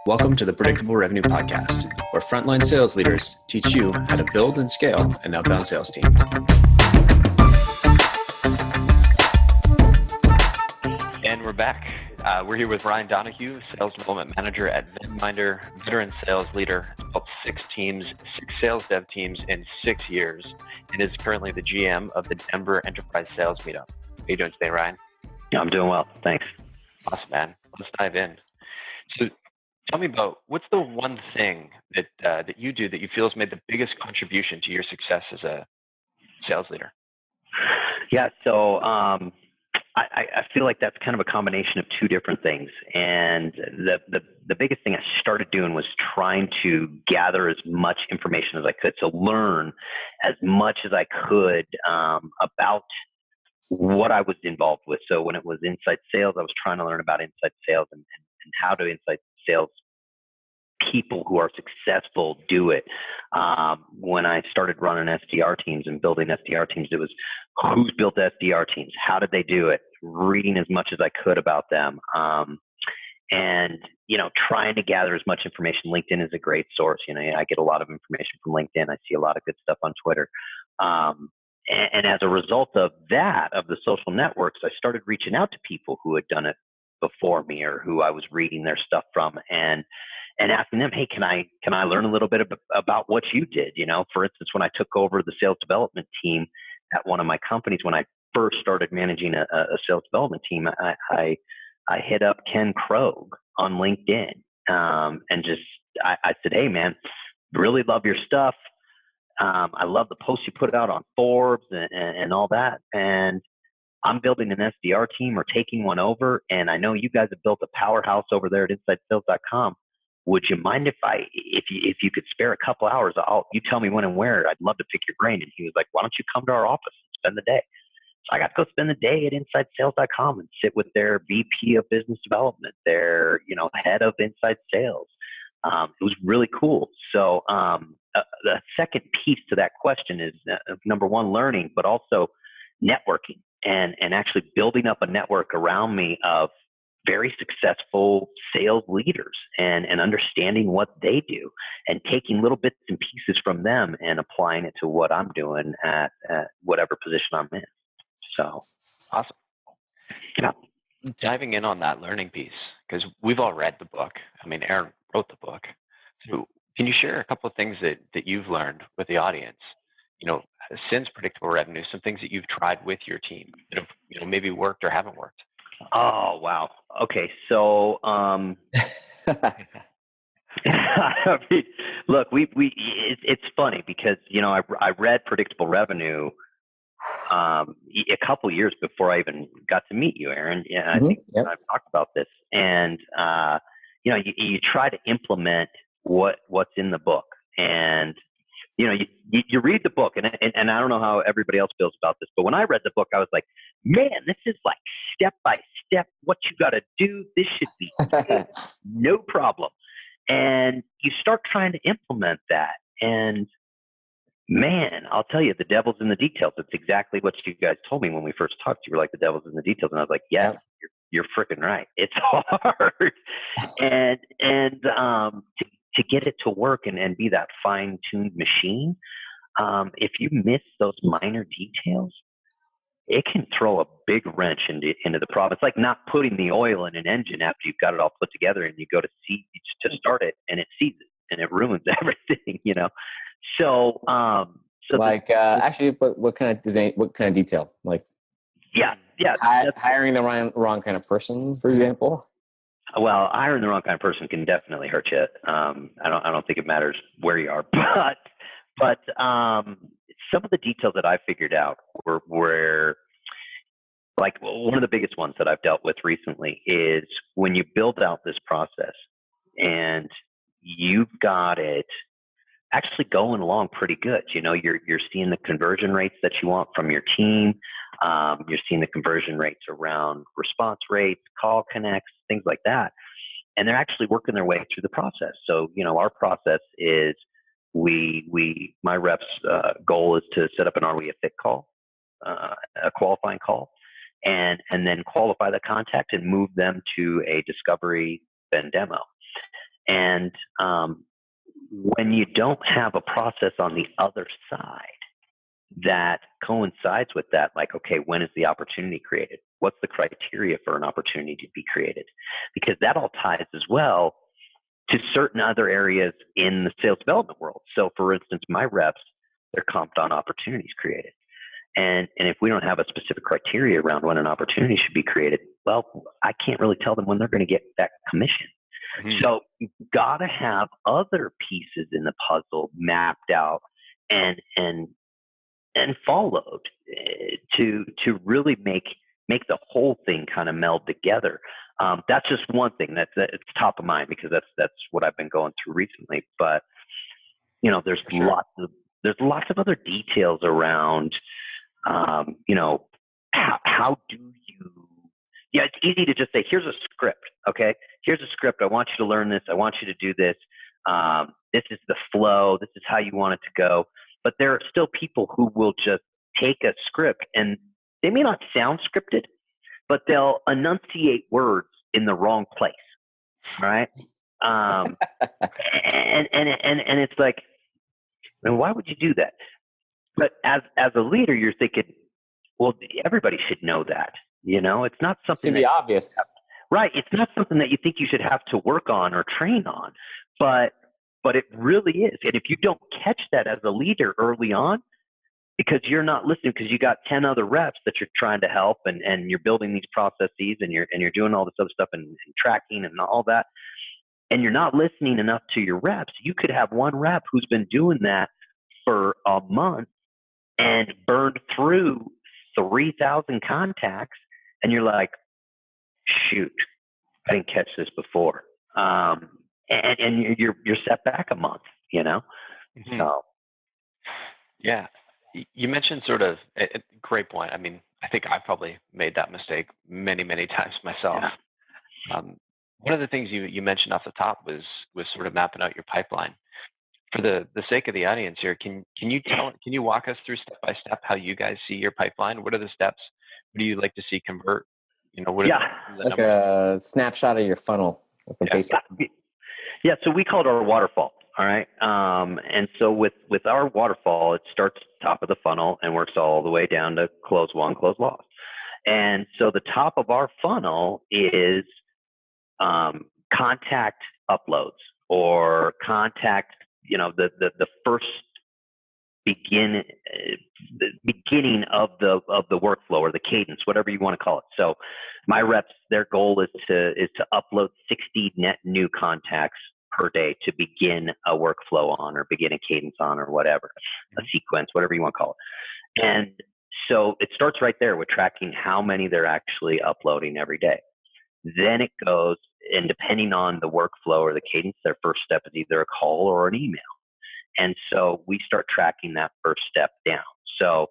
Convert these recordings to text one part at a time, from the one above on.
Welcome to the Predictable Revenue Podcast, where frontline sales leaders teach you how to build and scale an outbound sales team. And we're back. We're here with Ryan Donohue, Sales Development Manager at Venminder, veteran sales leader, built 6 sales dev teams in 6 years, and is currently the GM of the Denver Enterprise Sales Meetup. How are you doing today, Ryan? Yeah, I'm doing well. Thanks. Awesome, man. Let's dive in. So tell me about, what's the one thing that you do that you feel has made the biggest contribution to your success as a sales leader? Yeah, so I feel like that's kind of a combination of 2 different things. And the biggest thing I started doing was trying to gather as much information as I could, so learn as much as I could about what I was involved with. So when it was inside sales, I was trying to learn about inside sales and how do inside sales people who are successful do it. When I started running SDR teams and building SDR teams, it was who's built SDR teams? How did they do it? Reading as much as I could about them. And, trying to gather as much information. LinkedIn is a great source. I get a lot of information from LinkedIn. I see a lot of good stuff on Twitter. And as a result of that, of the social networks, I started reaching out to people who had done it before me or who I was reading their stuff from and asking them, hey, can I learn a little bit about what you did? For instance, when I took over the sales development team at one of my companies, when I first started managing a sales development team, I hit up Ken Krogh on LinkedIn and I said, hey, man, really love your stuff. I love the posts you put out on Forbes and all that. And I'm building an SDR team or taking one over. And I know you guys have built a powerhouse over there at InsideSales.com. Would you mind if you could spare a couple hours? You tell me when and where. I'd love to pick your brain. And he was like, why don't you come to our office and spend the day? So I got to go spend the day at InsideSales.com and sit with their VP of Business Development, their head of Inside Sales. It was really cool. So the second piece to that question is number one, learning, but also networking and actually building up a network around me of very successful sales leaders and understanding what they do and taking little bits and pieces from them and applying it to what I'm doing at whatever position I'm in. So awesome. Yeah. Diving in on that learning piece, because we've all read the book. I mean, Aaron wrote the book. So can you share a couple of things that you've learned with the audience, since Predictable Revenue, some things that you've tried with your team that have, maybe worked or haven't worked? Oh, wow. Okay. So, I mean, look, it's funny because, I read Predictable Revenue a couple years before I even got to meet you, Aaron. Yeah, I think I've talked about this. And, you try to implement what's in the book. And, you read the book and I don't know how everybody else feels about this, but when I read the book, I was like, man, this is like step by step what you got to do. This should be good. No problem. And you start trying to implement that. And man, I'll tell you, the devil's in the details. It's exactly what you guys told me when we first talked. You were like, the devil's in the details. And I was like, yeah, you're freaking right. It's hard. and to get it to work and be that fine-tuned machine, if you miss those minor details, it can throw a big wrench into the problem. It's like not putting the oil in an engine after you've got it all put together and you go to start it and it seizes and it ruins everything, So, actually, what kind of design? What kind of detail? Like, hiring the wrong kind of person, for example. Well, hiring the wrong kind of person can definitely hurt you. I don't think it matters where you are, but some of the details that I figured out were like one of the biggest ones that I've dealt with recently is when you build out this process and you've got it actually going along pretty good. You're seeing the conversion rates that you want from your team. You're seeing the conversion rates around response rates, call connects, things like that. And they're actually working their way through the process. So, our process is my rep's goal is to set up an Are We a Fit call, a qualifying call, and then qualify the contact and move them to a discovery then demo. And when you don't have a process on the other side that coincides with that, like, okay, when is the opportunity created? What's the criteria for an opportunity to be created? Because that all ties as well to certain other areas in the sales development world. So for instance, my reps, they're comped on opportunities created. And if we don't have a specific criteria around when an opportunity should be created, well, I can't really tell them when they're going to get that commission. Mm-hmm. So you've got to have other pieces in the puzzle mapped out and followed to really make the whole thing kind of meld together. That's just one thing it's top of mind because that's what I've been going through recently. But there's lots of other details around. How do you? Yeah, it's easy to just say, "Here's a script." Okay, here's a script. I want you to learn this. I want you to do this. This is the flow. This is how you want it to go. But there are still people who will just take a script and they may not sound scripted, but they'll enunciate words in the wrong place, right? And it's like, why would you do that? But as a leader, you're thinking, well, everybody should know that. It's not something to be obvious, right? It's not something that you think you should have to work on or train on, but it really is. And if you don't catch that as a leader early on, because you're not listening, because you got 10 other reps that you're trying to help, and you're building these processes, and you're doing all this other stuff and tracking and all that, and you're not listening enough to your reps, you could have one rep who's been doing that for a month and burned through 3,000 contacts, and you're like, shoot, I didn't catch this before. And you're set back a month, Mm-hmm. So. Yeah. You mentioned sort of a great point. I mean, I think I probably made that mistake many, many times myself. Yeah. One of the things you mentioned off the top was sort of mapping out your pipeline. For the sake of the audience here, can you walk us through step by step how you guys see your pipeline? What are the steps? What do you like to see convert? What are the like a snapshot of your funnel. Yeah, so we call it our waterfall. All right. And so with our waterfall, it starts top of the funnel and works all the way down to close won, close lost. And so the top of our funnel is contact uploads or contact, the first beginning of the workflow or the cadence, whatever you want to call it. So my reps, their goal is to upload 60 net new contacts per day to begin a workflow on or begin a cadence on or whatever, a sequence, whatever you want to call it. And so it starts right there with tracking how many they're actually uploading every day. Then it goes, and depending on the workflow or the cadence, their first step is either a call or an email. And so we start tracking that first step down. So,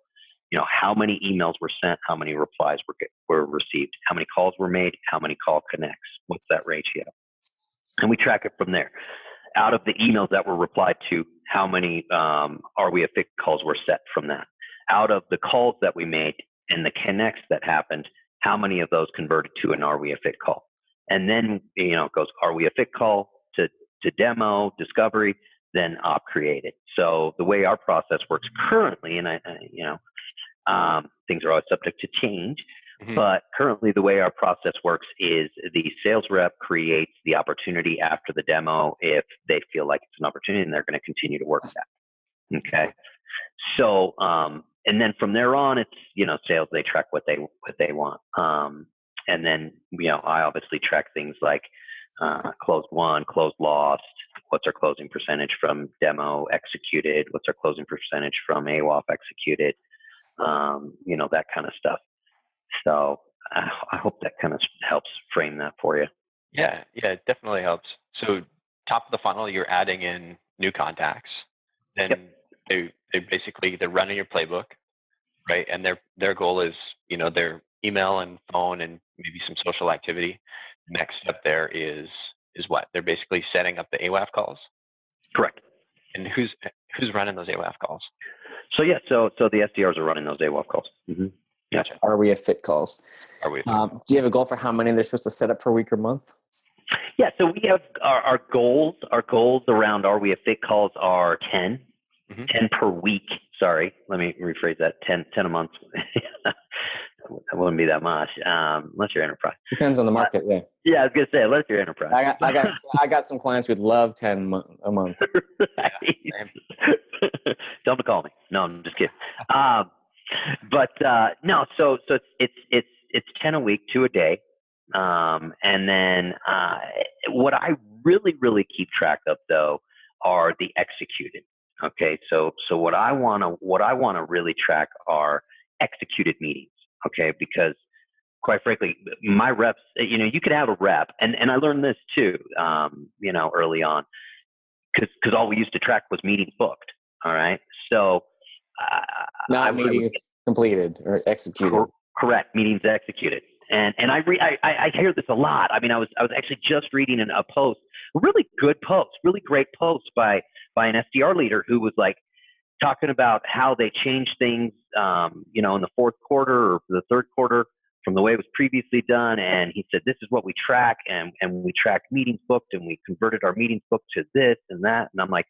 how many emails were sent, how many replies were received, how many calls were made, how many call connects, what's that ratio? And we track it from there. Out of the emails that were replied to, how many are we a fit calls were set from that? Out of the calls that we made and the connects that happened, how many of those converted to an are we a fit call? And then, it goes, are we a fit call to demo, discovery, then op created. So the way our process works currently, and things are always subject to change, but currently the way our process works is the sales rep creates the opportunity after the demo if they feel like it's an opportunity, and they're going to continue to work that. Okay. So, and then from there on, it's, sales, they track what they want. And then, I obviously track things like closed won, closed lost, what's our closing percentage from demo executed, what's our closing percentage from AWOF executed, that kind of stuff. So I hope that kind of helps frame that for you. Yeah, it definitely helps. So top of the funnel, you're adding in new contacts. Then they basically, they're running your playbook, right? And their goal is, their email and phone and maybe some social activity. The next step there is what? They're basically setting up the AWAF calls? Correct. And who's running those AWAF calls? So the SDRs are running those AWAF calls. Mm-hmm. Gotcha. Are we a fit calls? Are we? Do you have a goal for how many they're supposed to set up per week or month? Yeah, so we have our goals. Our goals around our We Have Fit calls are 10, 10 per week. Sorry, let me rephrase that. 10 a month. That wouldn't be that much, unless you're enterprise. Depends on the market, yeah. Yeah, I was gonna say, unless you're enterprise. I got some clients who'd love 10 a month. Right. Tell them to call me. No, I'm just kidding. But no, so it's 10 a week, 2 a day. And then what I really keep track of though are the executed. Okay, so what I wanna really track are executed meetings. Okay, because quite frankly, my reps, you could have a rep, and I learned this too, early on, because all we used to track was meetings booked. All right, so not meetings completed or executed. Correct, meetings executed. And I hear this a lot. I mean, I was actually just reading a post, a really good post, really great post by an SDR leader who was like talking about how they changed things, in the fourth quarter or the third quarter from the way it was previously done. And he said, this is what we track, and we track meetings booked, and we converted our meetings booked to this and that. And I'm like,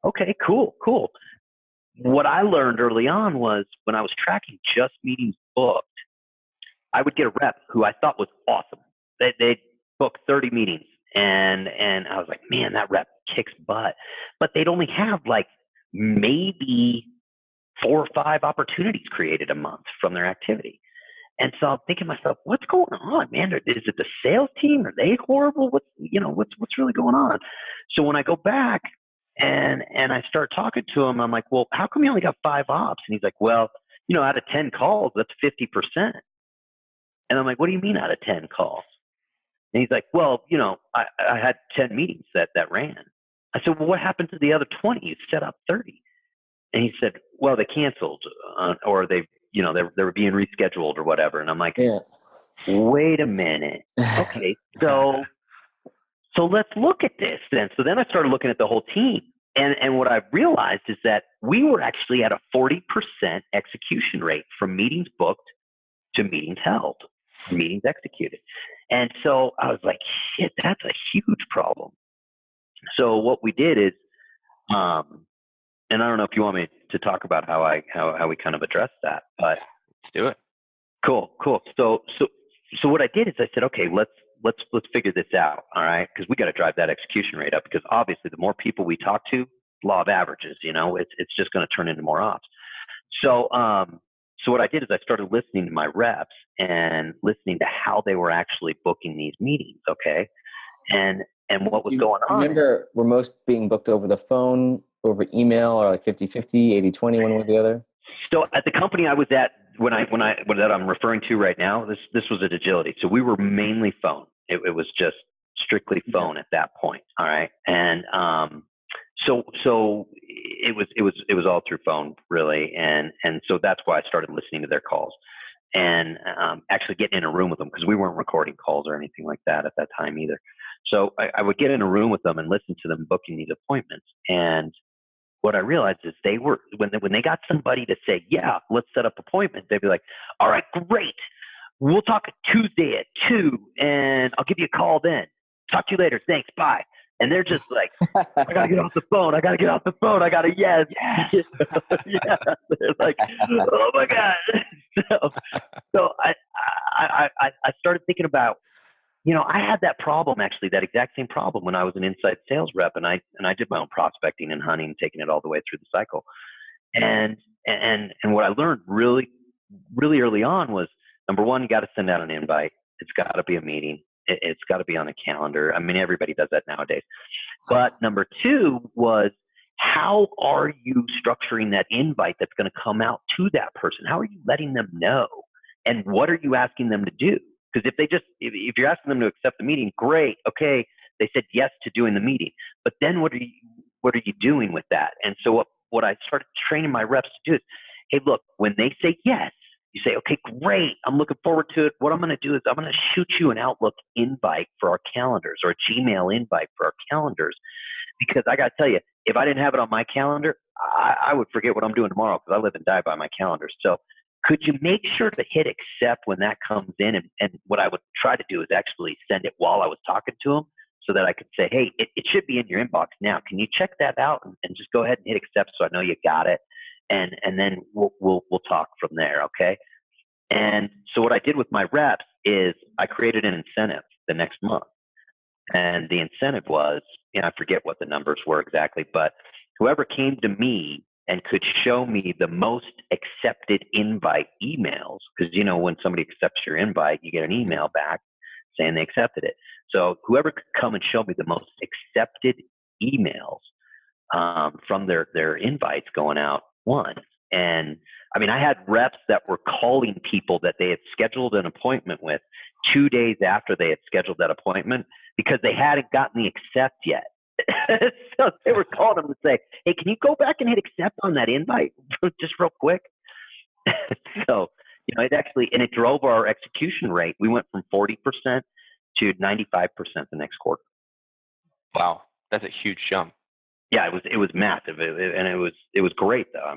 okay, cool. What I learned early on was when I was tracking just meetings booked, I would get a rep who I thought was awesome. They'd book 30 meetings, and I was like, man, that rep kicks butt. But they'd only have like maybe 4 or 5 opportunities created a month from their activity. And so I'm thinking to myself, what's going on, man? Is it the sales team? Are they horrible? What's really going on? So when I go back and I start talking to him, I'm like, well, how come you only got 5 ops? And he's like, well, out of 10 calls, that's 50%. And I'm like, what do you mean out of 10 calls? And he's like, well, I had 10 meetings that ran. I said, well, what happened to the other 20? You set up 30. And he said, well, they canceled, or they were being rescheduled or whatever. And I'm like, yes. Wait a minute. Okay, so let's look at this then. So then I started looking at the whole team. And what I realized is that we were actually at a 40% execution rate from meetings booked to meetings held, meetings executed. And so I was like, shit, that's a huge problem. So what we did is, and I don't know if you want me to talk about how we kind of addressed that, but let's do it. Cool. So what I did is I said, okay, let's figure this out. All right. Cause we got to drive that execution rate up, because obviously the more people we talk to, law of averages, it's just going to turn into more ops. So what I did is I started listening to my reps and listening to how they were actually booking these meetings. Okay. And what was going on. Remember, were most being booked over the phone, over email, or like 50-50, 80-20, one way or the other? So at the company I was at, what I'm referring to right now, this was at Agility. So we were mainly phone. It was just strictly phone at that point. All right. And so it was all through phone, really. And so that's why I started listening to their calls and actually getting in a room with them, because we weren't recording calls or anything like that at that time either. So I would get in a room with them and listen to them booking these appointments. And what I realized is they were, when they got somebody to say, yeah, let's set up appointments, they'd be like, all right, great. We'll talk Tuesday at 2 and I'll give you a call then. Talk to you later. Thanks. Bye. And they're just like, I got to get off the phone. I got to, yes. Yeah. They're like, oh my God. So I started thinking about, I had that problem, actually, that exact same problem when I was an inside sales rep, and I did my own prospecting and hunting, taking it all the way through the cycle. And what I learned really, really early on was, number one, you got to send out an invite. It's got to be a meeting. It's got to be on a calendar. I mean, everybody does that nowadays. But number two was, how are you structuring that invite that's going to come out to that person? How are you letting them know? And what are you asking them to do? Because if you're asking them to accept the meeting, great, okay, they said yes to doing the meeting. But then what are you doing with that? And so what I started training my reps to do is, hey, look, when they say yes, you say, okay, great, I'm looking forward to it. What I'm going to do is I'm going to shoot you an Outlook invite for our calendars, or a Gmail invite for our calendars. Because I got to tell you, if I didn't have it on my calendar, I would forget what I'm doing tomorrow, because I live and die by my calendar. So could you make sure to hit accept when that comes in? And what I would try to do is actually send it while I was talking to them so that I could say, hey, it should be in your inbox now. Can you check that out and just go ahead and hit accept so I know you got it? And then we'll talk from there, okay? And so what I did with my reps is I created an incentive the next month. And the incentive was, I forget what the numbers were exactly, but whoever came to me and could show me the most accepted invite emails, because, when somebody accepts your invite, you get an email back saying they accepted it. So whoever could come and show me the most accepted emails from their invites going out won. And I had reps that were calling people that they had scheduled an appointment with 2 days after they had scheduled that appointment because they hadn't gotten the accept yet. So they were calling them to say, hey, can you go back and hit accept on that invite just real quick? So, it drove our execution rate. We went from 40% to 95% the next quarter. Wow. That's a huge jump. Yeah, it was massive, and it was great though.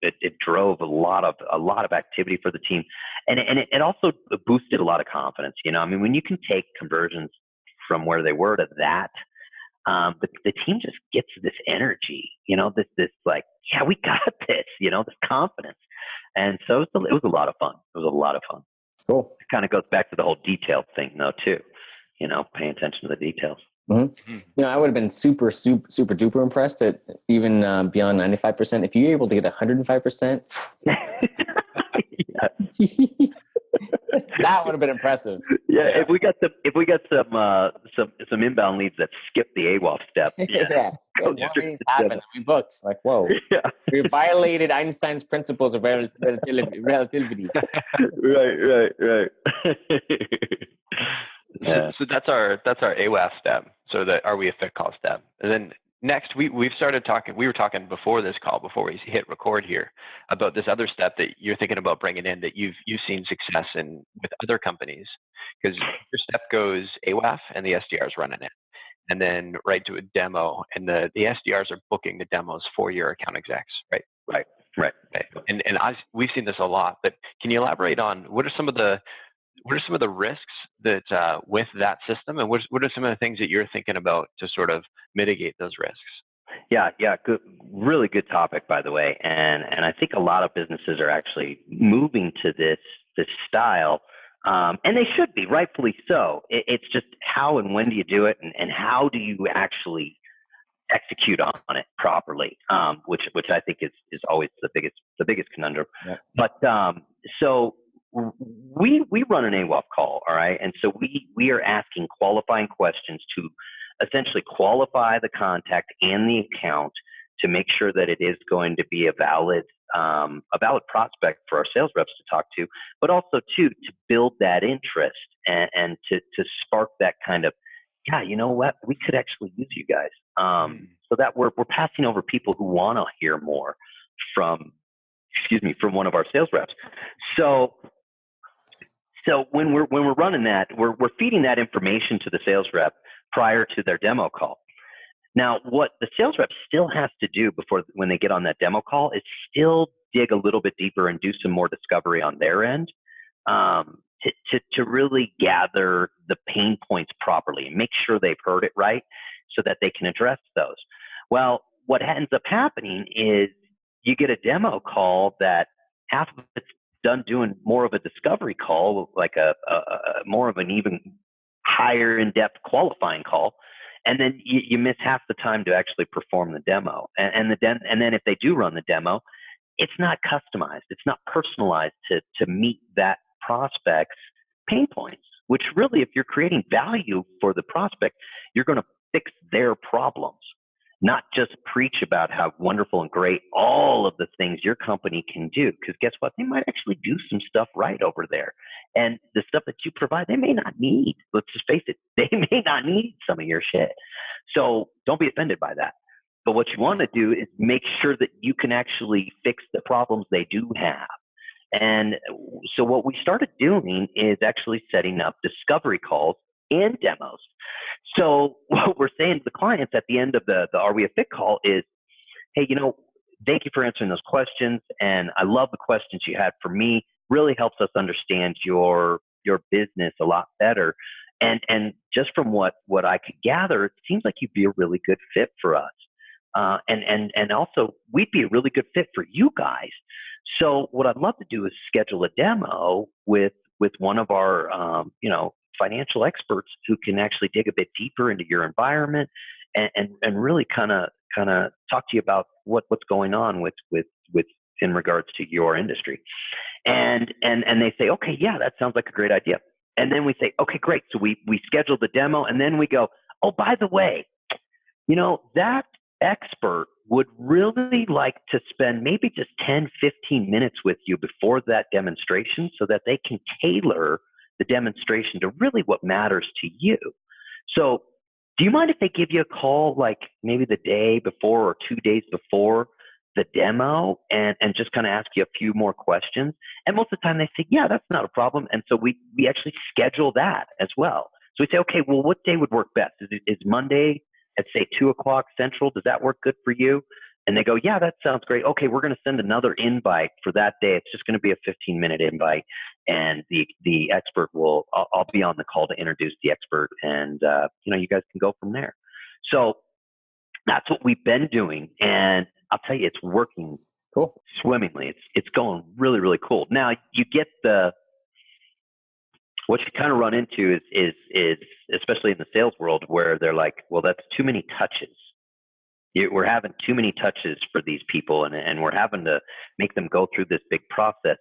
It drove a lot of activity for the team, and it also boosted a lot of confidence. When you can take conversions from where they were to that, the team just gets this energy, this like, yeah, we got this, this confidence, and so it was a lot of fun. It was a lot of fun. Cool. It kind of goes back to the whole detail thing though too, paying attention to the details. Mm-hmm. I would have been super duper impressed at even beyond 95%. If you're able to get 105%, that would have been impressive. Yeah, if we got some inbound leads that skip the AWOF step. Yeah. Things happen. We booked. Like, whoa. Yeah. We violated Einstein's principles of relativity. Right. Yeah. So that's our AWAF step. So are we a fit call step? And then next we've started talking. We were talking before this call, before we hit record here, about this other step that you're thinking about bringing in that you've seen success in with other companies, because your step goes AWAF and the SDRs running it, and then right to a demo, and the SDRs are booking the demos for your account execs, right? Right. And we've seen this a lot. But can you elaborate on what are some of the risks that with that system, and what are some of the things that you're thinking about to sort of mitigate those risks? Yeah, good, really good topic, by the way, and I think a lot of businesses are actually moving to this style, and they should be, rightfully so. It's just how and when do you do it, and how do you actually execute on it properly, which I think is always the biggest conundrum. Yeah. But so we run an AWOF call, all right, and so we are asking qualifying questions to essentially qualify the contact and the account to make sure that it is going to be a valid prospect for our sales reps to talk to, but also to build that interest and to spark that kind of, yeah, you know what, we could actually use you guys, so that we're passing over people who want to hear more from one of our sales reps. So when we're running that, we're feeding that information to the sales rep prior to their demo call. Now, what the sales rep still has to do when they get on that demo call is still dig a little bit deeper and do some more discovery on their end, to really gather the pain points properly and make sure they've heard it right so that they can address those. Well, what ends up happening is you get a demo call that half of it's done doing more of a discovery call, like a more of an even higher in-depth qualifying call, and then you miss half the time to actually perform the demo. And then if they do run the demo, it's not customized, it's not personalized to meet that prospect's pain points. Which really, if you're creating value for the prospect, you're going to fix their problems, not just preach about how wonderful and great all of the things your company can do. Because guess what? They might actually do some stuff right over there. And the stuff that you provide, they may not need. Let's just face it. They may not need some of your shit. So don't be offended by that. But what you want to do is make sure that you can actually fix the problems they do have. And so what we started doing is actually setting up discovery calls and demos. So what we're saying to the clients at the end of the Are We a Fit call is, hey, thank you for answering those questions. And I love the questions you had for me. Really helps us understand your business a lot better. And just from what I could gather, it seems like you'd be a really good fit for us. And also we'd be a really good fit for you guys. So what I'd love to do is schedule a demo with one of our, financial experts who can actually dig a bit deeper into your environment and really kind of talk to you about what's going on with in regards to your industry. And they say, okay, yeah, that sounds like a great idea. And then we say, okay, great. So we schedule the demo, and then we go, oh, by the way, that expert would really like to spend maybe just 10, 15 minutes with you before that demonstration so that they can tailor the demonstration to really what matters to you. So do you mind if they give you a call like maybe the day before or 2 days before the demo and just kind of ask you a few more questions? And most of the time they say, yeah, that's not a problem. And so we actually schedule that as well. So we say, okay, well, what day would work best? Is Monday at say 2:00 Central? Does that work good for you? And they go, yeah, that sounds great. Okay, we're going to send another invite for that day. It's just going to be a 15-minute invite. And the expert I'll be on the call to introduce the expert, and you guys can go from there. So that's what we've been doing, and I'll tell you, it's working cool swimmingly. It's going really, really cool. Now you get what you kind of run into is especially in the sales world where they're like, well, that's too many touches. We're having too many touches for these people, and we're having to make them go through this big process.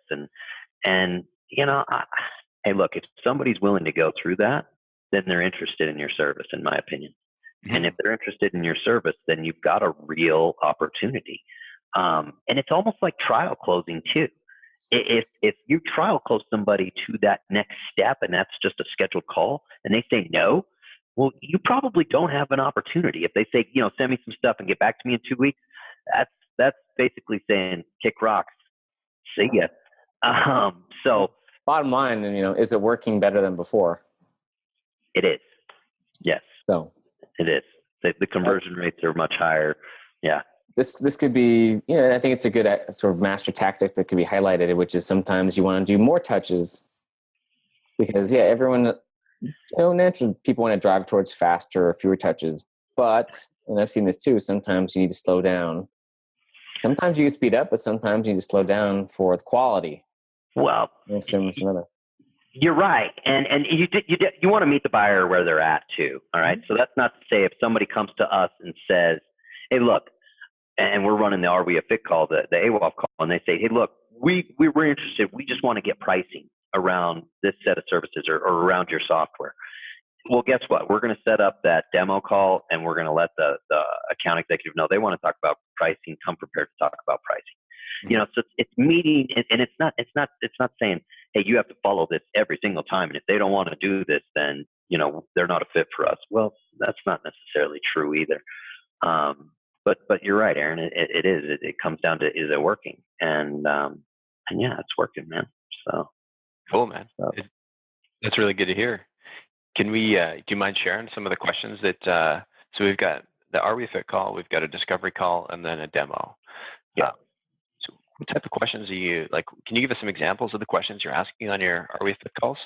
And hey, look, if somebody's willing to go through that, then they're interested in your service, in my opinion. Mm-hmm. And if they're interested in your service, then you've got a real opportunity. And it's almost like trial closing too. If you trial close somebody to that next step, and that's just a scheduled call, and they say no, well, you probably don't have an opportunity. If they say, send me some stuff and get back to me in 2 weeks, that's basically saying kick rocks. See ya. So bottom line, is it working better than before? It is. Yes. So it is. The conversion rates are much higher. Yeah. This could be, I think it's a good sort of master tactic that could be highlighted, which is sometimes you want to do more touches because everyone, naturally people want to drive towards faster or fewer touches, but, and I've seen this too, sometimes you need to slow down. Sometimes you can speed up, but sometimes you need to slow down for the quality. Well, you're right. And you want to meet the buyer where they're at too. All right. So that's not to say if somebody comes to us and says, hey, look, and we're running the Are We a Fit call, the AWOF call, and they say, hey, look, we're interested. We just want to get pricing around this set of services or around your software. Well, guess what? We're going to set up that demo call, and we're going to let the account executive know they want to talk about pricing. Come prepared to talk about pricing. Mm-hmm. So it's meeting, and it's not saying, hey, you have to follow this every single time, and if they don't want to do this, then they're not a fit for us. Well, that's not necessarily true either. But you're right, Aaron. It is. It comes down to, is it working? And yeah, it's working, man. So cool, man. So. That's really good to hear. Can we? Do you mind sharing some of the questions that? So we've got the Are We Fit call, we've got a discovery call, and then a demo. Yeah. So what type of questions are you like? Can you give us some examples of the questions you're asking on your Are We Fit calls?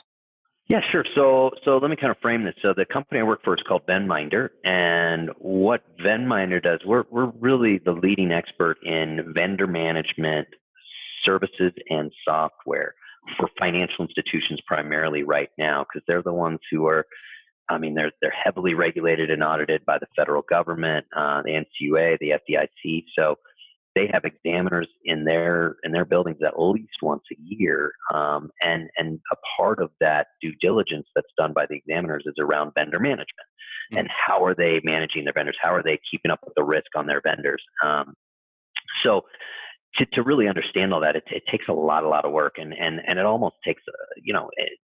Yeah, sure. So let me kind of frame this. So the company I work for is called Venminder, and what Venminder does, we're really the leading expert in vendor management services and software for financial institutions primarily right now, because they're the ones who are, they're heavily regulated and audited by the federal government, the NCUA, the FDIC. So they have examiners in their buildings at least once a year, and a part of that due diligence that's done by the examiners is around vendor management. Mm-hmm. And how are they managing their vendors? How are they keeping up with the risk on their vendors? So to really understand all that, it takes a lot of work, and it almost takes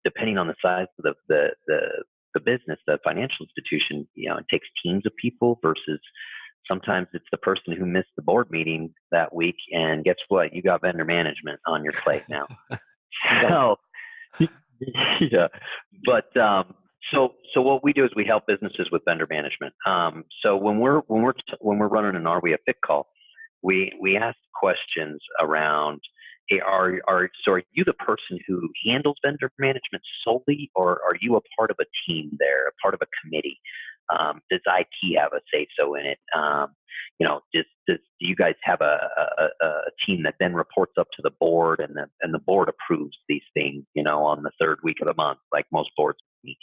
depending on the size of the business, the financial institution, it takes teams of people versus. Sometimes it's the person who missed the board meeting that week, and guess what? You got vendor management on your plate now. So, yeah. But so what we do is we help businesses with vendor management. So when we're running an Are We a Fit call, We ask questions around, hey, so are you the person who handles vendor management solely, or are you a part of a team there, a part of a committee? Does IT have a say-so in it? Do you guys have a team that then reports up to the board, and the board approves these things, on the third week of the month, like most boards meet?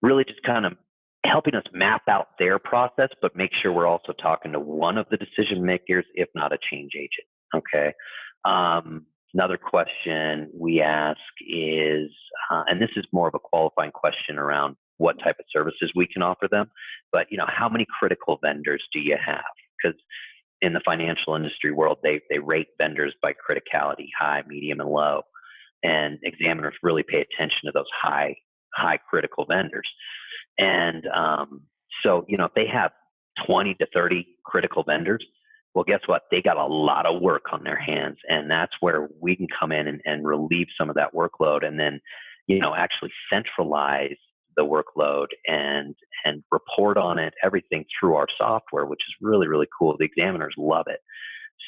Really just kind of helping us map out their process, but make sure we're also talking to one of the decision makers, if not a change agent. Okay. Another question we ask is, and this is more of a qualifying question around what type of services we can offer them, but how many critical vendors do you have? Because in the financial industry world, they rate vendors by criticality, high, medium, and low, and examiners really pay attention to those high critical vendors. And so if they have 20 to 30 critical vendors, well, guess what? They got a lot of work on their hands, and that's where we can come in and relieve some of that workload, and then actually centralize the workload and report on it, everything through our software, which is really, really cool. The examiners love it.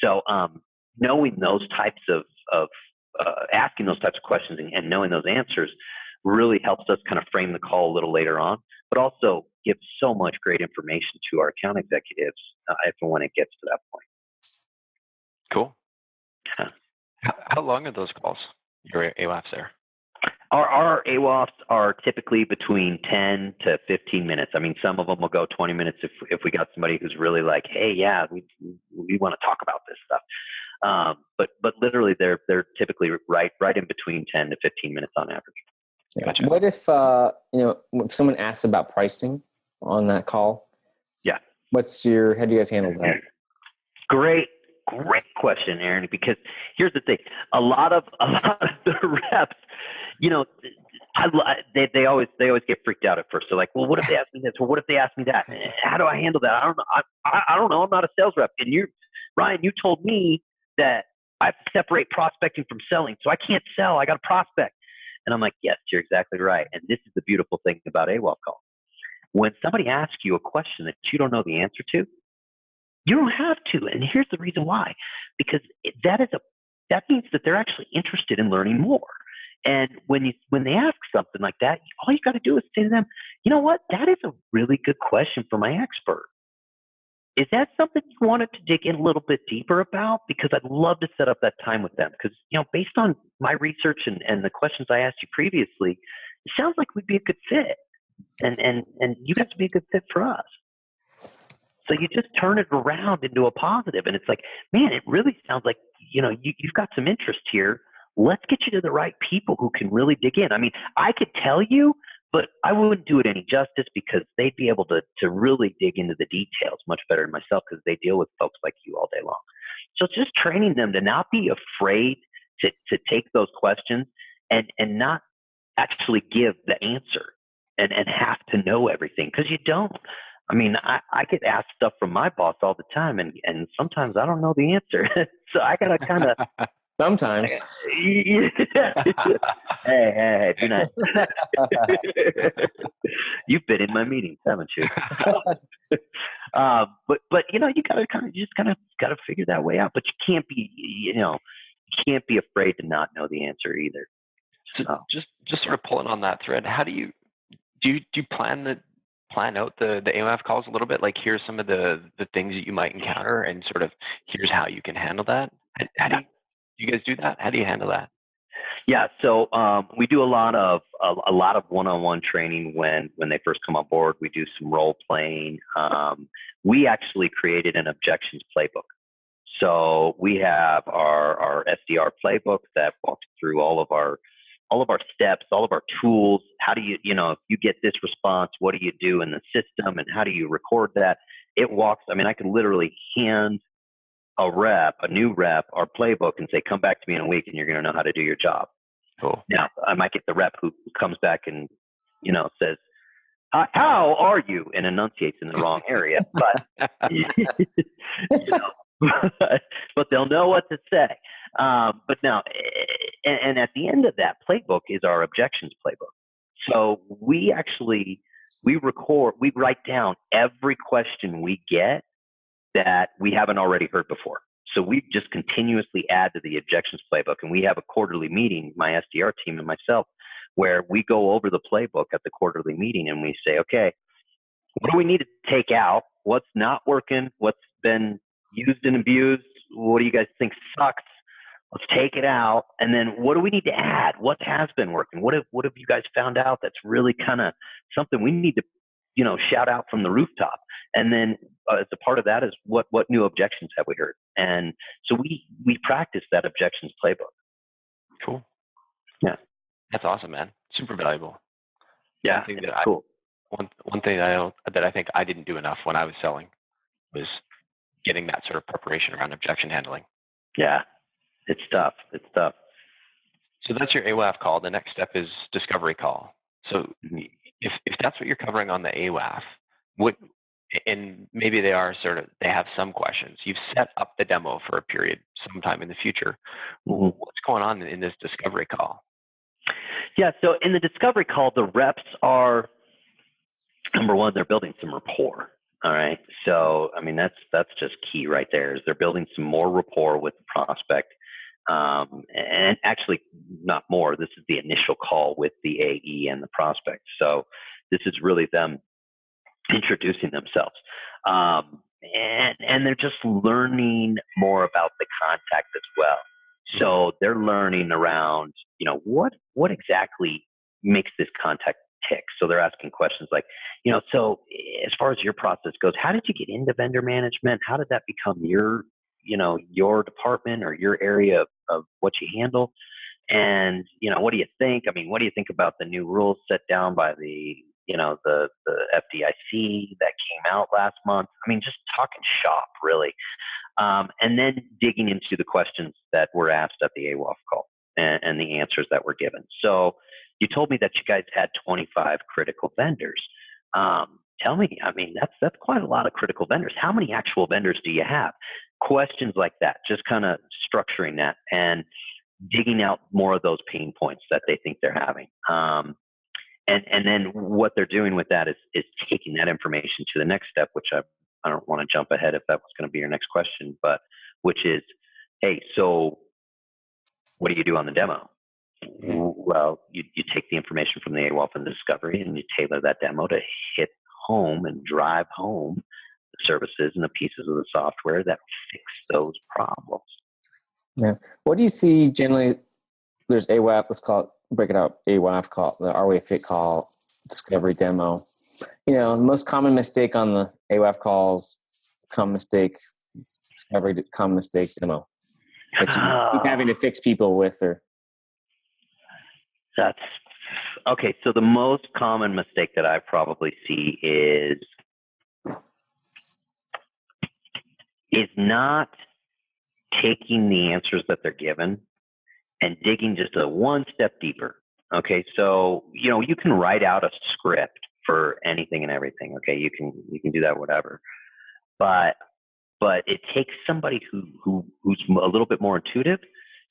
So knowing those types of asking those types of questions and knowing those answers really helps us kind of frame the call a little later on, but also gives so much great information to our account executives if and when it gets to that point. Cool. How long are those calls, your AWAFs there? Our AWAFs are typically between 10 to 15 minutes. I mean, some of them will go 20 minutes if we got somebody who's really like, hey, yeah, we want to talk about this stuff. But literally, they're typically right in between 10 to 15 minutes on average. Yeah. Gotcha. What if if someone asks about pricing on that call? Yeah. How do you guys handle that? Great question, Aaron. Because here's the thing: a lot of the reps, they always get freaked out at first. They're like, well, what if they ask me this, or what if they ask me that? How do I handle that? I don't know. I don't know. I'm not a sales rep. And Ryan, you told me that I have to separate prospecting from selling, so I can't sell. I got to prospect. And I'm like, yes, you're exactly right. And this is the beautiful thing about AWAF call. When somebody asks you a question that you don't know the answer to, you don't have to. And here's the reason why. Because that means that they're actually interested in learning more. And when they ask something like that, all you got to do is say to them, you know what? That is a really good question for my expert. Is that something you wanted to dig in a little bit deeper about? Because I'd love to set up that time with them. Because, based on my research and the questions I asked you previously, it sounds like we'd be a good fit. And you guys would be a good fit for us. So you just turn it around into a positive. And it's like, man, it really sounds like, you've got some interest here. Let's get you to the right people who can really dig in. I mean, I could tell you, but I wouldn't do it any justice because they'd be able to really dig into the details much better than myself because they deal with folks like you all day long. So just training them to not be afraid to take those questions and not actually give the answer and have to know everything, because you don't. I mean, I get asked stuff from my boss all the time, and sometimes I don't know the answer. So I got to kind of... Sometimes. Hey, do not. You've been in my meetings, haven't you? But you gotta figure that way out. But you can't be afraid to not know the answer either. So just sort of pulling on that thread, how do you plan out the AWAF calls a little bit? Like, here's some of the things that you might encounter, and sort of here's how you can handle that. How do you guys do that? How do you handle that? Yeah, so we do a lot of one-on-one training when they first come on board. We do some role playing. We actually created an Objections Playbook. So we have our SDR Playbook that walks through all of our steps, all of our tools. How do you, if you get this response, what do you do in the system, and how do you record that? It walks. I mean, I can literally hand a new rep, our playbook, and say, come back to me in a week and you're going to know how to do your job. Cool. Now, I might get the rep who comes back and, says, how are you? And enunciates in the wrong area. But, but they'll know what to say. But now, and at the end of that playbook is our Objections Playbook. So we write down every question we get that we haven't already heard before. So we just continuously add to the Objections Playbook, and we have a quarterly meeting, my SDR team and myself, where we go over the playbook at the quarterly meeting and we say, okay, what do we need to take out? What's not working? What's been used and abused? What do you guys think sucks? Let's take it out. And then what do we need to add? What has been working? What have you guys found out that's really kind of something we need to, shout out from the rooftop? And then as a part of that is what new objections have we heard? And so we practice that Objections Playbook. Cool. Yeah. That's awesome, man. Super valuable. Yeah. Cool. One thing that I think I didn't do enough when I was selling was getting that sort of preparation around objection handling. Yeah. It's tough. So that's your AWAF call. The next step is discovery call. So if that's what you're covering on the AWAF, and maybe they have some questions. You've set up the demo for a period sometime in the future. What's going on in this discovery call? Yeah. So in the discovery call, the reps are, number one, they're building some rapport. All right. So, I mean, that's just key right there, is they're building some more rapport with the prospect. And actually not more, this is the initial call with the AE and the prospect. So this is really them introducing themselves. And they're just learning more about the contact as well. So they're learning around, what exactly makes this contact tick. So they're asking questions like, so as far as your process goes, how did you get into vendor management? How did that become your department or your area of what you handle? And, what do you think? I mean, what do you think about the new rules set down by the FDIC that came out last month? I mean, just talking shop, really. And then digging into the questions that were asked at the AWAF call and the answers that were given. So you told me that you guys had 25 critical vendors. Tell me, I mean, that's quite a lot of critical vendors. How many actual vendors do you have? Questions like that, just kind of structuring that and digging out more of those pain points that they think they're having. And then what they're doing with that is taking that information to the next step, which I don't want to jump ahead if that was going to be your next question, but which is, hey, so what do you do on the demo? Well, you take the information from the AWAF and discovery and you tailor that demo to hit home and drive home the services and the pieces of the software that fix those problems. Yeah. What do you see generally? There's AWAF, break it out, AWAF call, the RWA fit call, discovery demo. The most common mistake on the AWAF calls, common mistake, discovery, common mistake, demo. That you keep having to fix people with, or that's okay. So the most common mistake that I probably see is not taking the answers that they're given and digging just a one step deeper. Okay, so you can write out a script for anything and everything. Okay, you can do that, whatever. But it takes somebody who's a little bit more intuitive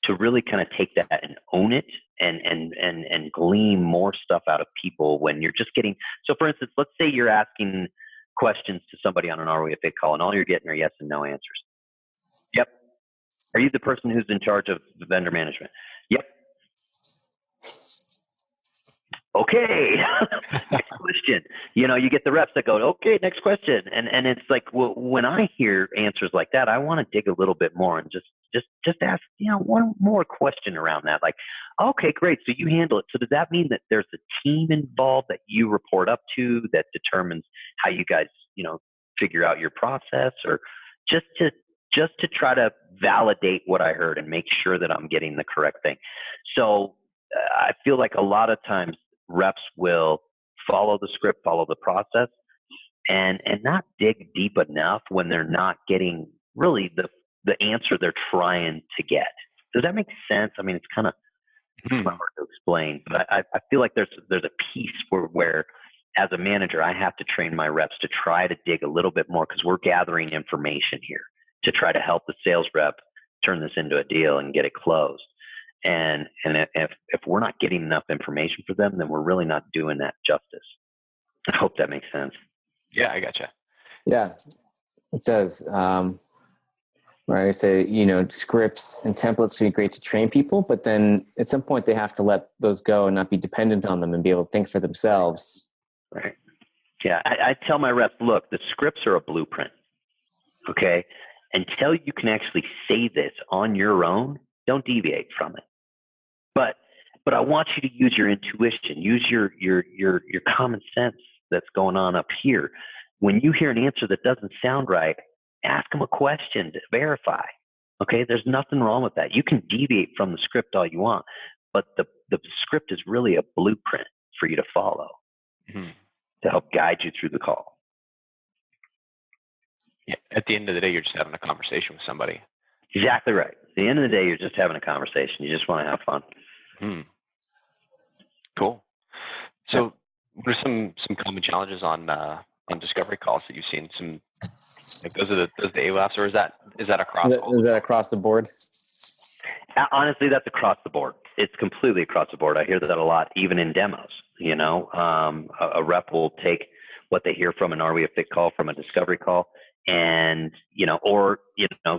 to really kind of take that and own it and glean more stuff out of people when you're just getting. So for instance, let's say you're asking questions to somebody on an RWA call and all you're getting are yes and no answers. Yep. Are you the person who's in charge of the vendor management? Yep. Okay. Next question. You get the reps that go, okay, next question. And it's like, well, when I hear answers like that, I want to dig a little bit more and just ask, one more question around that. Like, okay, great. So you handle it. So does that mean that there's a team involved that you report up to that determines how you guys, figure out your process, or just to try to validate what I heard and make sure that I'm getting the correct thing? So I feel like a lot of times reps will follow the script, follow the process, and not dig deep enough when they're not getting really the answer they're trying to get. Does that make sense? I mean, it's kind of hard to explain, but I feel like there's a piece where as a manager, I have to train my reps to try to dig a little bit more, because we're gathering information here to try to help the sales rep turn this into a deal and get it closed. And if we're not getting enough information for them, then we're really not doing that justice. I hope that makes sense. Yeah, I gotcha. Yeah. It does. Where I say, scripts and templates can be great to train people, but then at some point they have to let those go and not be dependent on them and be able to think for themselves. Right. Yeah. I tell my reps, look, the scripts are a blueprint. Okay. Until you can actually say this on your own, don't deviate from it. But I want you to use your intuition, use your common sense that's going on up here. When you hear an answer that doesn't sound right, ask them a question to verify. Okay, there's nothing wrong with that. You can deviate from the script all you want, but the script is really a blueprint for you to follow to help guide you through the call. Yeah, at the end of the day, you're just having a conversation with somebody. Exactly right. At the end of the day, you're just having a conversation. You just want to have fun. Cool. So, what are some common challenges on discovery calls that you've seen? Some like those are the AWAFs, or is that across? Is that across the board? Honestly, that's across the board. It's completely across the board. I hear that a lot, even in demos. A rep will take what they hear from an Are We a Fit call from a discovery call, and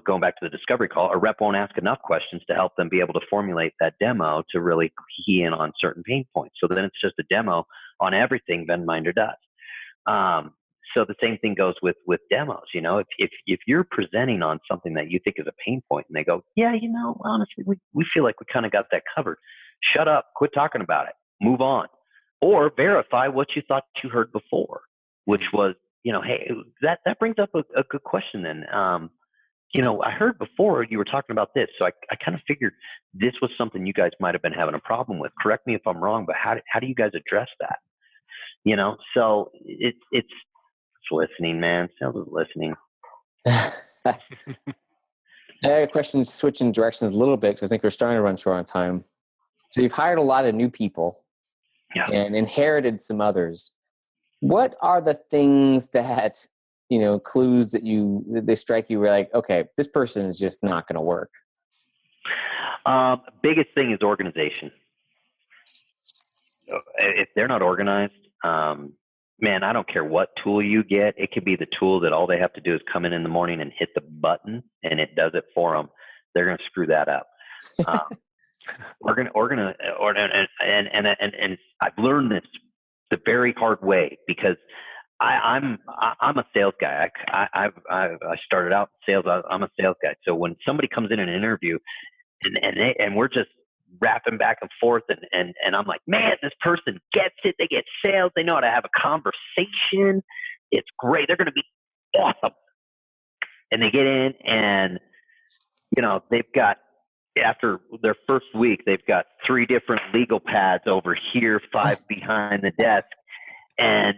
going back to the discovery call, a rep won't ask enough questions to help them be able to formulate that demo to really key in on certain pain points. So then it's just a demo on everything Venminder does. So the same thing goes with demos. If you're presenting on something that you think is a pain point and they go, yeah, honestly, we feel like we kind of got that covered. Shut up, quit talking about it, move on. Or verify what you thought you heard before, which was, hey, that brings up a good question then. I heard before you were talking about this, so I kind of figured this was something you guys might have been having a problem with. Correct me if I'm wrong, but how do you guys address that? So it's listening, man. Sales is listening. I have a question switching directions a little bit because I think we're starting to run short on time. So you've hired a lot of new people and inherited some others. What are the things that, clues that they strike you where like, okay, this person is just not going to work? Biggest thing is organization. If they're not organized, man, I don't care what tool you get. It could be the tool that all they have to do is come in the morning and hit the button and it does it for them. They're going to screw that up. And I've learned this the very hard way because I'm a sales guy. I started out in sales. I'm a sales guy. So when somebody comes in an interview and we're just rapping back and forth and I'm like, man, this person gets it. They get sales. They know how to have a conversation. It's great. They're going to be awesome. And they get in and, they've got, after their first week, they've got 3 different legal pads over here, 5 behind the desk. And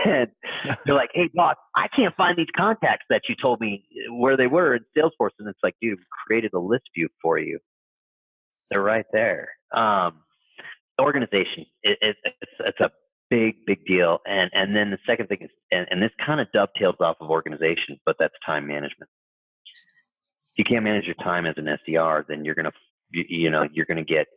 they're like, hey, boss, I can't find these contacts that you told me where they were in Salesforce. And it's like, dude, we created a list view for you. They're right there. Organization, it's a big deal. And then the second thing is, and this kind of dovetails off of organization, but that's time management. If you can't manage your time as an SDR, then you're gonna get,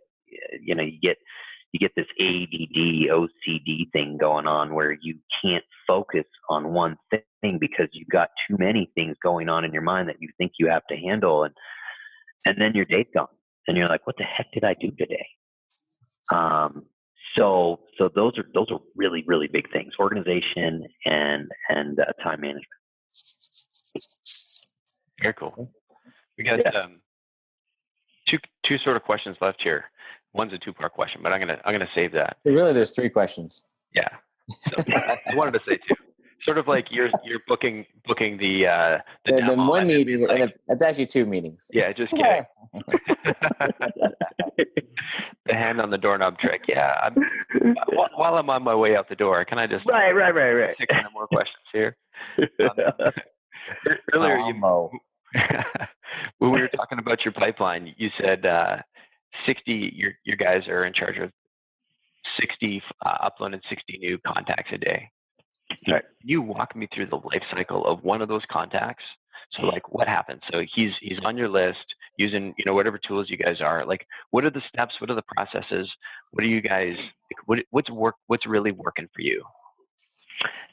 you get this ADD, OCD thing going on where you can't focus on one thing because you've got too many things going on in your mind that you think you have to handle, and then your day's gone, and you're like, what the heck did I do today? So those are really, really big things: organization and time management. Very cool. We got two sort of questions left here. One's a 2-part question, but I'm gonna save that. Really, there's 3 questions. Yeah. So I wanted to say 2. Sort of like you're booking the one meeting, like, and it's actually 2 meetings. Yeah, just kidding. The hand on the doorknob trick. Yeah. While I'm on my way out the door, can I just right. 6 more questions here? Earlier, when we were talking about your pipeline, you said 60. Your guys are in charge of 60 uploading 60 new contacts a day. Right. Can you walk me through the life cycle of one of those contacts? So, like, what happens? So he's on your list using whatever tools you guys are. Like, what are the steps? What are the processes? What are you guys? What's really working for you?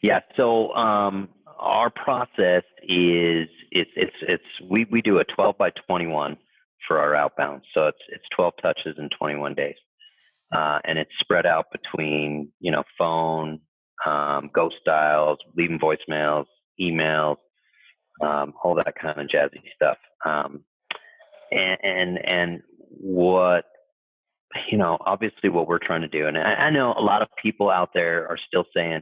Yeah. So on our process is we do a 12 by 21 for our outbound. So it's 12 touches in 21 days. And it's spread out between, phone, ghost dials, leaving voicemails, emails, all that kind of jazzy stuff. And what, obviously what we're trying to do, and I know a lot of people out there are still saying,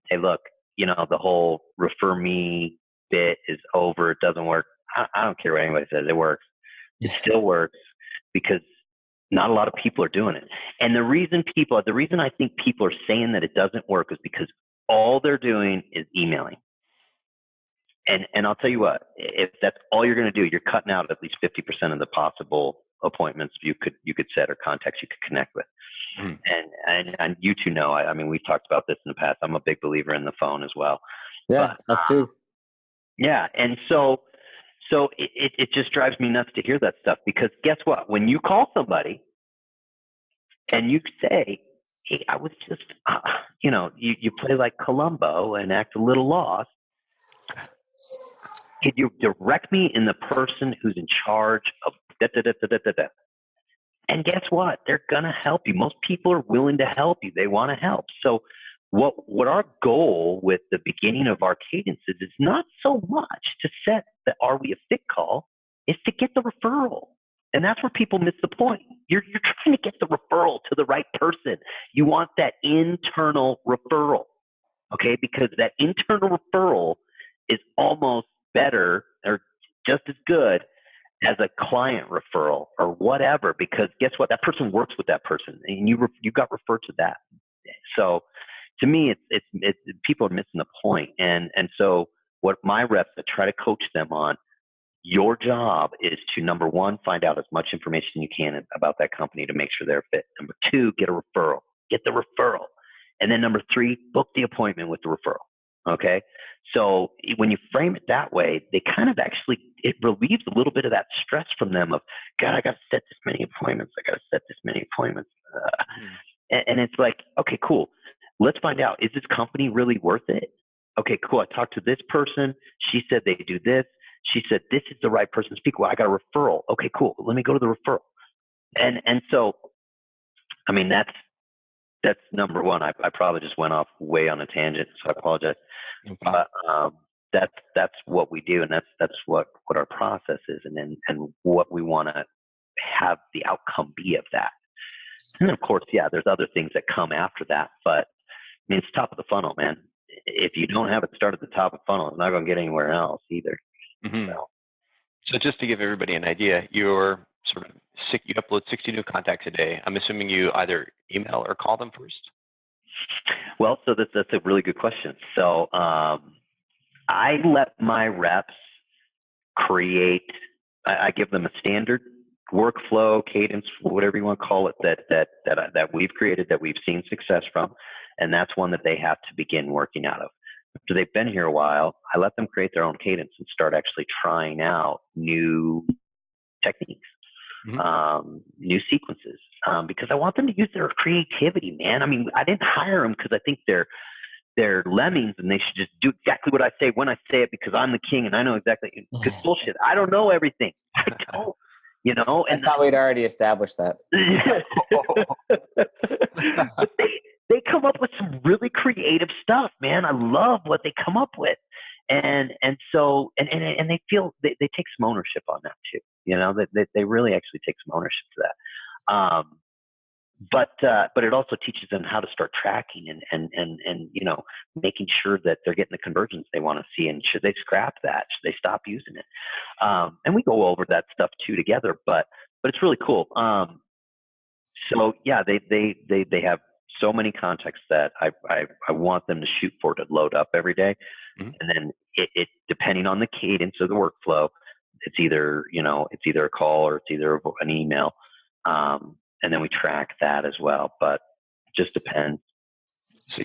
hey, look, the whole refer me bit is over. It doesn't work. I don't care what anybody says. It works. It still works because not a lot of people are doing it. And the reason I think people are saying that it doesn't work is because all they're doing is emailing. And I'll tell you what, if that's all you're going to do, you're cutting out at least 50% of the possible appointments you could set or contacts you could connect with. Mm. And you two know, I mean, we've talked about this in the past. I'm a big believer in the phone as well. Yeah, us too. Yeah. And so it just drives me nuts to hear that stuff, because guess what? When you call somebody and you say, hey, I was just, you play like Columbo and act a little lost. Could you direct me in the person who's in charge of da-da-da-da-da-da? And guess what? They're going to help you. Most people are willing to help you. They want to help. So what our goal with the beginning of our cadences is not so much to set the are we a fit call, is to get the referral. And that's where people miss the point. You're trying to get the referral to the right person. You want that internal referral, okay? Because that internal referral is almost better or just as good as a client referral or whatever, because guess what? That person works with that person, and you got referred to that. So to me, it's people are missing the point. And so what my reps, I try to coach them on, your job is to, number one, find out as much information you can about that company to make sure they're fit. Number two, get a referral. Get the referral. And then number three, book the appointment with the referral. Okay. So when you frame it that way, they kind of it relieves a little bit of that stress from them of, God, I got to set this many appointments. And it's like, okay, cool. Let's find out, is this company really worth it? Okay, cool. I talked to this person. She said they do this. She said, this is the right person to speak. Well, I got a referral. Okay, cool. Let me go to the referral. And so, I mean, that's number one. I probably just went off way on a tangent, so I apologize. Okay. But that's what we do, and that's what our process is, and what we want to have the outcome be of that. And of course, yeah, there's other things that come after that, but I mean, it's top of the funnel, man. If you don't have it start at the top of the funnel, it's not going to get anywhere else either. Mm-hmm. So just to give everybody an idea, you upload 60 new contacts a day. I'm assuming you either email or call them first? Well, so that's a really good question. So I let my reps create, I give them a standard workflow, cadence, whatever you want to call it, that we've created, that we've seen success from. And that's one that they have to begin working out of. After they've been here a while, I let them create their own cadence and start actually trying out new techniques, mm-hmm. New sequences, because I want them to use their creativity, man. I mean, I didn't hire them because I think they're lemmings and they should just do exactly what I say when I say it, because I'm the king and I know exactly. Because bullshit, I don't know everything. I don't. And I thought we'd already established that. But they come up with some really creative stuff, man. I love what they come up with, and so they feel they take some ownership on that too. They really actually take some ownership to that. But it also teaches them how to start tracking and making sure that they're getting the conversions they want to see, and should they scrap that? Should they stop using it? And we go over that stuff too together, but it's really cool. So yeah, they have so many contacts that I want them to shoot for, to load up every day. Mm-hmm. And then it depending on the cadence of the workflow, it's either a call or it's either an email. And then we track that as well, but it just depends. So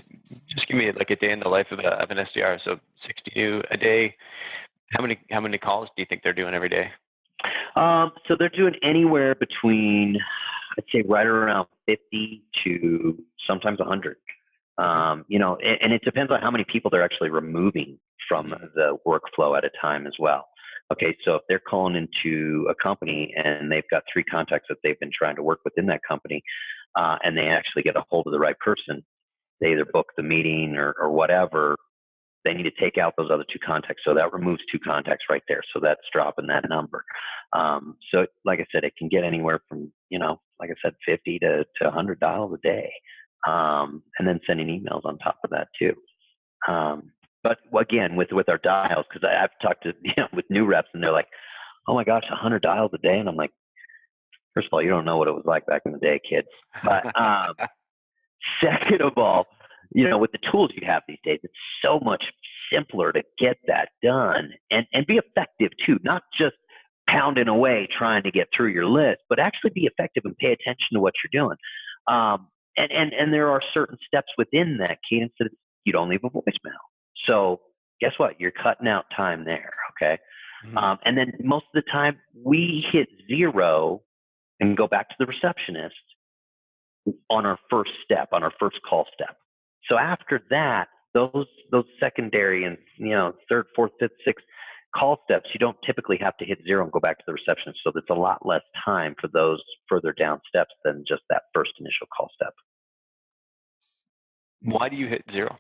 just give me like a day in the life of an SDR. So 60 a day. How many calls do you think they're doing every day? So they're doing anywhere between, I'd say right around 50 to sometimes 100. And it depends on how many people they're actually removing from the workflow at a time as well. Okay, so if they're calling into a company and they've got 3 contacts that they've been trying to work within that company, and they actually get a hold of the right person, they either book the meeting or whatever, they need to take out those other 2 contacts. So that removes 2 contacts right there. So that's dropping that number. So like I said, it can get anywhere from, like I said, 50 to 100 dials a day. And then sending emails on top of that too. But again, with our dials, because I've talked to, with new reps and they're like, oh my gosh, 100 dials a day. And I'm like, first of all, you don't know what it was like back in the day, kids. But second of all, with the tools you have these days, it's so much simpler to get that done and be effective too, not just pounding away trying to get through your list, but actually be effective and pay attention to what you're doing. And there are certain steps within that cadence that you don't leave a voicemail. So guess what? You're cutting out time there. Okay. Mm-hmm. And then most of the time we hit 0 and go back to the receptionist on our first step, on our first call step. So after that, those secondary and, 3rd, 4th, 5th, 6th call steps, you don't typically have to hit 0 and go back to the receptionist. So there's a lot less time for those further down steps than just that first initial call step. Why do you hit 0?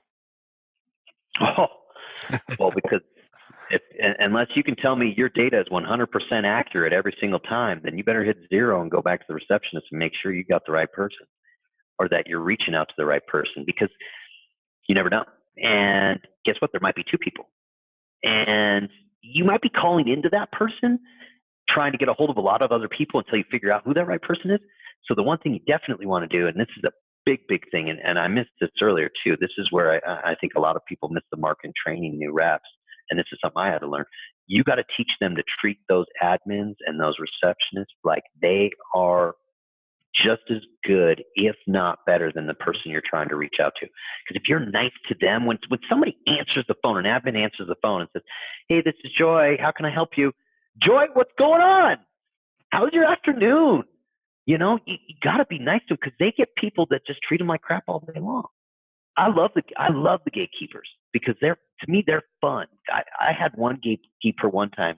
Oh, well, because unless you can tell me your data is 100% accurate every single time, then you better hit 0 and go back to the receptionist and make sure you got the right person or that you're reaching out to the right person, because you never know. And guess what? There might be 2 people. And you might be calling into that person, trying to get a hold of a lot of other people until you figure out who that right person is. So the one thing you definitely want to do, and this is a big thing, and I missed this earlier too. This is where I think a lot of people miss the mark in training new reps. And this is something I had to learn. You got to teach them to treat those admins and those receptionists like they are just as good, if not better, than the person you're trying to reach out to. Because if you're nice to them, when somebody answers the phone, an admin answers the phone and says, hey, this is Joy. How can I help you? Joy, what's going on? How's your afternoon? You got to be nice to them, because they get people that just treat them like crap all day long. I love the gatekeepers, because to me, they're fun. I had one gatekeeper one time.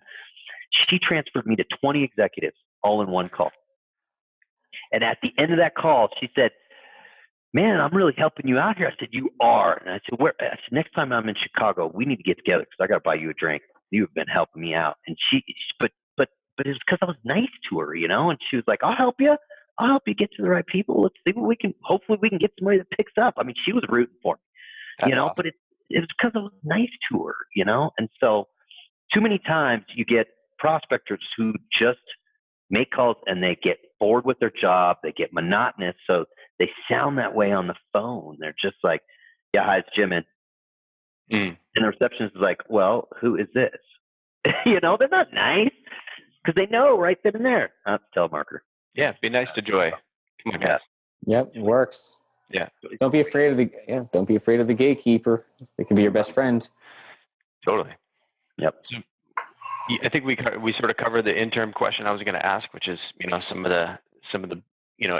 She transferred me to 20 executives all in one call. And at the end of that call, she said, man, I'm really helping you out here. I said, you are. And I said, where? I said, next time I'm in Chicago, we need to get together, because I got to buy you a drink. You have been helping me out. And but it's because I was nice to her, and she was like, I'll help you. I'll help you get to the right people. Let's see what hopefully we can get somebody that picks up. I mean, she was rooting for me, awesome. But it's because I was nice to her, and so too many times you get prospectors who just make calls and they get bored with their job. They get monotonous. So they sound that way on the phone. They're just like, yeah, hi, it's Jim. And the receptionist is like, well, who is this? They're not nice, because they know right then and there. That's a telemarketer. Yeah, be nice to Joy. Come on, guys. Yep, it works. Yeah. Don't be afraid of the gatekeeper. They can be your best friend. Totally. Yep. So, I think we sort of covered the interim question I was going to ask, which is some of the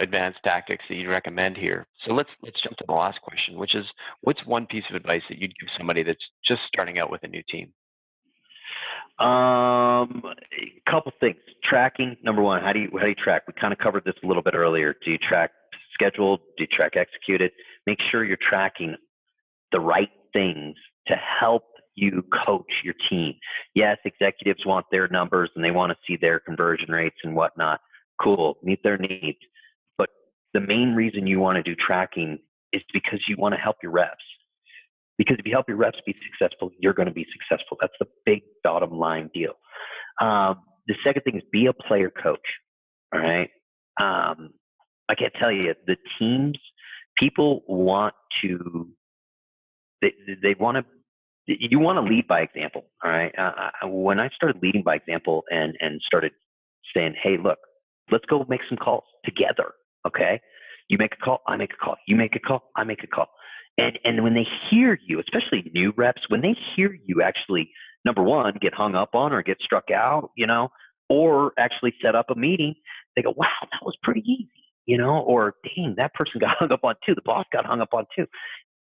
advanced tactics that you'd recommend here. So let's jump to the last question, which is, what's one piece of advice that you'd give somebody that's just starting out with a new team? A couple things. Tracking, number one. How do you track? We kind of covered this a little bit earlier. Do you track scheduled? Do you track executed? Make sure you're tracking the right things to help you coach your team. Yes, executives want their numbers and they want to see their conversion rates and whatnot. Cool, meet their needs. But the main reason you want to do tracking is because you want to help your reps. Because if you help your reps be successful, you're going to be successful. That's the big bottom line deal. The second thing is be a player coach. All right. I can't tell you, the teams, people want to, they want to, you want to lead by example. All right. When I started leading by example and started saying, hey, look, let's go make some calls together. Okay. You make a call, I make a call. You make a call, I make a call. And when they hear you, especially new reps, when they hear you actually, number one, get hung up on or get struck out, or actually set up a meeting, they go, wow, that was pretty easy, or dang, that person got hung up on too. The boss got hung up on too.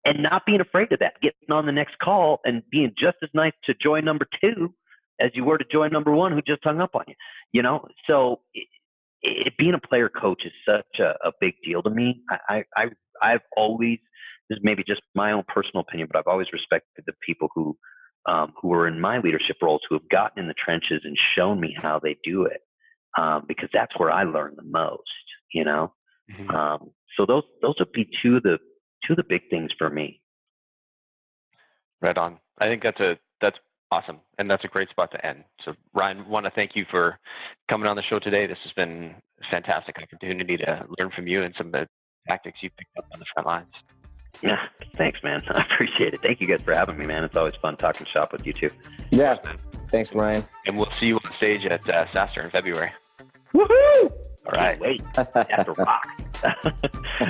and not being afraid of that, getting on the next call and being just as nice to joy number 2 as you were to joy number 1 who just hung up on you, you know? So being a player coach is such a big deal to me. I've always, this is maybe just my own personal opinion, but I've always respected the people who are in my leadership roles, who have gotten in the trenches and shown me how they do it, because that's where I learn the most, you know? Mm-hmm. So those would be two of the big things for me. Right on. I think that's awesome, and that's a great spot to end. So, Ryan, want to thank you for coming on the show today. This has been a fantastic opportunity to learn from you and some of the tactics you picked up on the front lines. Yeah, thanks, man. I appreciate it. Thank you guys for having me, man. It's always fun talking shop with you too. Yeah, thanks, Ryan. And we'll see you on stage at SaaStr in February. Woohoo! All right. Wait, that's a rock.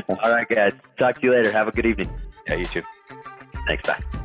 All right, guys. Talk to you later. Have a good evening. Yeah, you too. Thanks. Bye.